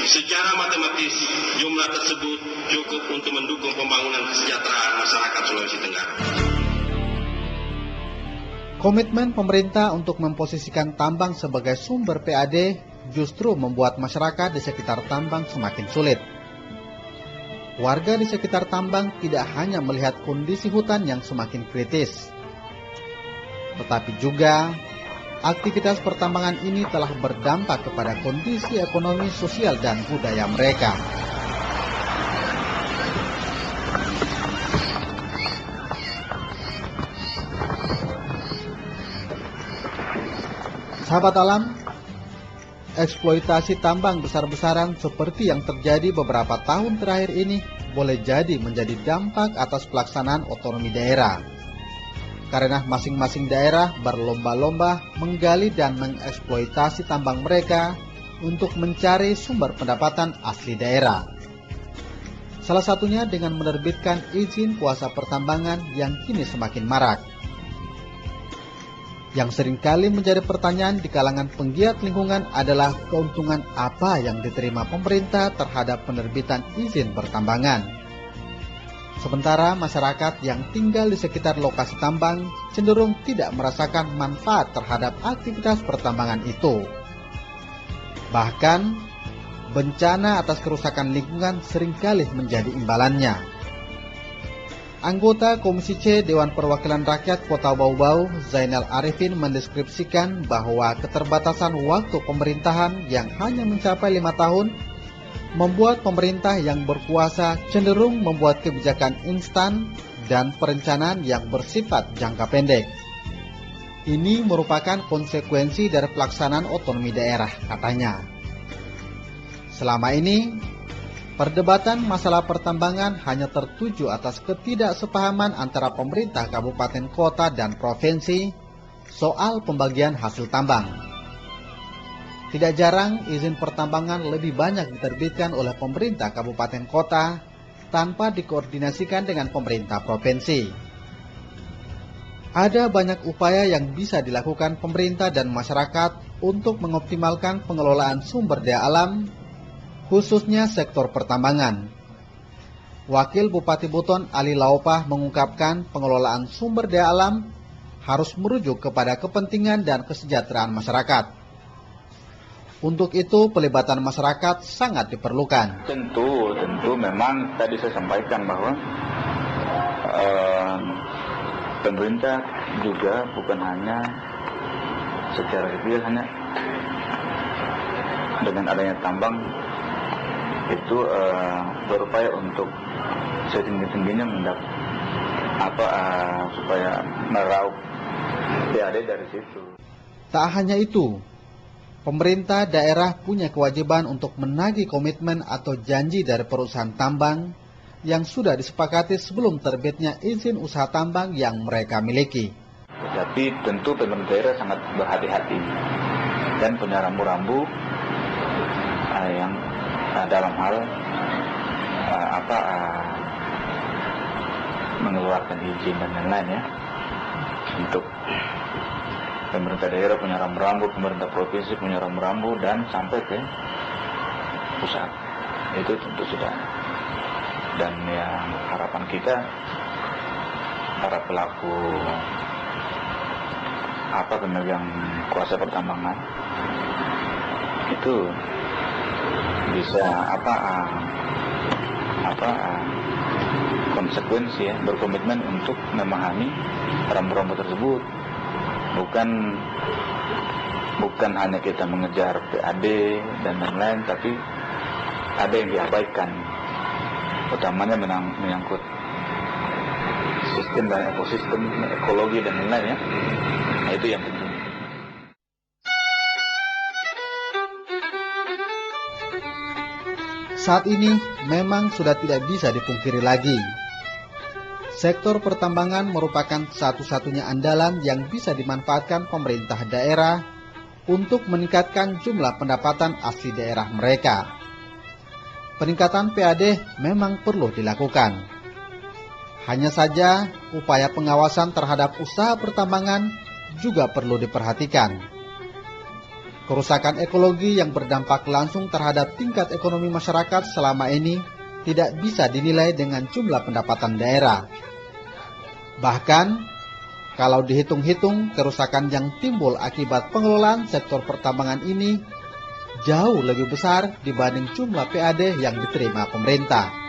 Secara matematis, jumlah tersebut cukup untuk mendukung pembangunan kesejahteraan masyarakat Sulawesi Tenggara. Komitmen pemerintah untuk memposisikan tambang sebagai sumber PAD justru membuat masyarakat di sekitar tambang semakin sulit. Warga di sekitar tambang tidak hanya melihat kondisi hutan yang semakin kritis, tetapi juga aktivitas pertambangan ini telah berdampak kepada kondisi ekonomi, sosial, dan budaya mereka. Sahabat alam, eksploitasi tambang besar-besaran seperti yang terjadi beberapa tahun terakhir ini boleh jadi menjadi dampak atas pelaksanaan otonomi daerah. Karena masing-masing daerah berlomba-lomba menggali dan mengeksploitasi tambang mereka untuk mencari sumber pendapatan asli daerah. Salah satunya dengan menerbitkan izin kuasa pertambangan yang kini semakin marak. Yang seringkali menjadi pertanyaan di kalangan penggiat lingkungan adalah keuntungan apa yang diterima pemerintah terhadap penerbitan izin pertambangan. Sementara masyarakat yang tinggal di sekitar lokasi tambang cenderung tidak merasakan manfaat terhadap aktivitas pertambangan itu. Bahkan, bencana atas kerusakan lingkungan seringkali menjadi imbalannya. Anggota Komisi C Dewan Perwakilan Rakyat Kota Bau-Bau, Zainal Arifin, mendeskripsikan bahwa keterbatasan waktu pemerintahan yang hanya mencapai 5 tahun membuat pemerintah yang berkuasa cenderung membuat kebijakan instan dan perencanaan yang bersifat jangka pendek. Ini merupakan konsekuensi dari pelaksanaan otonomi daerah, katanya. Selama ini, perdebatan masalah pertambangan hanya tertuju atas ketidaksepahaman antara pemerintah kabupaten kota dan provinsi soal pembagian hasil tambang. Tidak jarang izin pertambangan lebih banyak diterbitkan oleh pemerintah kabupaten kota tanpa dikoordinasikan dengan pemerintah provinsi. Ada banyak upaya yang bisa dilakukan pemerintah dan masyarakat untuk mengoptimalkan pengelolaan sumber daya alam, khususnya sektor pertambangan. Wakil Bupati Buton Ali Laopah mengungkapkan pengelolaan sumber daya alam harus merujuk kepada kepentingan dan kesejahteraan masyarakat. Untuk itu pelibatan masyarakat sangat diperlukan. Tentu memang tadi saya sampaikan bahwa pemerintah juga bukan hanya secara sipil hanya dengan adanya tambang itu berupaya untuk setinggi-tingginya supaya meraup PAD dari situ. Tak hanya itu, pemerintah daerah punya kewajiban untuk menagih komitmen atau janji dari perusahaan tambang yang sudah disepakati sebelum terbitnya izin usaha tambang yang mereka miliki. Tetapi tentu pemerintah daerah sangat berhati-hati dan punya rambu-rambu yang dalam hal mengeluarkan izin dan lain-lain ya. Untuk pemerintah daerah punya rambu-rambu, pemerintah provinsi punya rambu-rambu dan sampai ke pusat. Itu tentu sudah. Dan yang harapan kita para pelaku pemegang kuasa pertambangan itu bisa konsekuensi ya, berkomitmen untuk memahami rambu-rambu tersebut. Bukan hanya kita mengejar PAD dan lain-lain, tapi ada yang diabaikan, utamanya menyangkut sistem dan ekosistem, ekologi dan lain-lain ya. Nah, itu yang penting. Saat ini memang sudah tidak bisa dipungkiri lagi. Sektor pertambangan merupakan satu-satunya andalan yang bisa dimanfaatkan pemerintah daerah untuk meningkatkan jumlah pendapatan asli daerah mereka. Peningkatan PAD memang perlu dilakukan. Hanya saja upaya pengawasan terhadap usaha pertambangan juga perlu diperhatikan. Kerusakan ekologi yang berdampak langsung terhadap tingkat ekonomi masyarakat selama ini tidak bisa dinilai dengan jumlah pendapatan daerah. Bahkan, kalau dihitung-hitung, kerusakan yang timbul akibat pengelolaan sektor pertambangan ini jauh lebih besar dibanding jumlah PAD yang diterima pemerintah.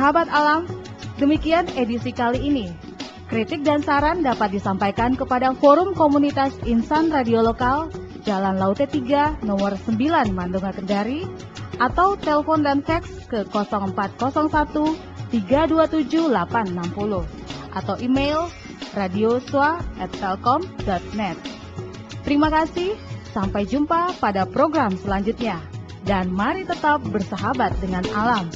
Sahabat alam, demikian edisi kali ini. Kritik dan saran dapat disampaikan kepada Forum Komunitas Insan Radio Lokal, Jalan Laute 3, nomor 9, Mandunga, Kendari, atau telepon dan fax ke 0401 327 860 atau email radioswa@telkom.net. Terima kasih, sampai jumpa pada program selanjutnya. Dan mari tetap bersahabat dengan alam.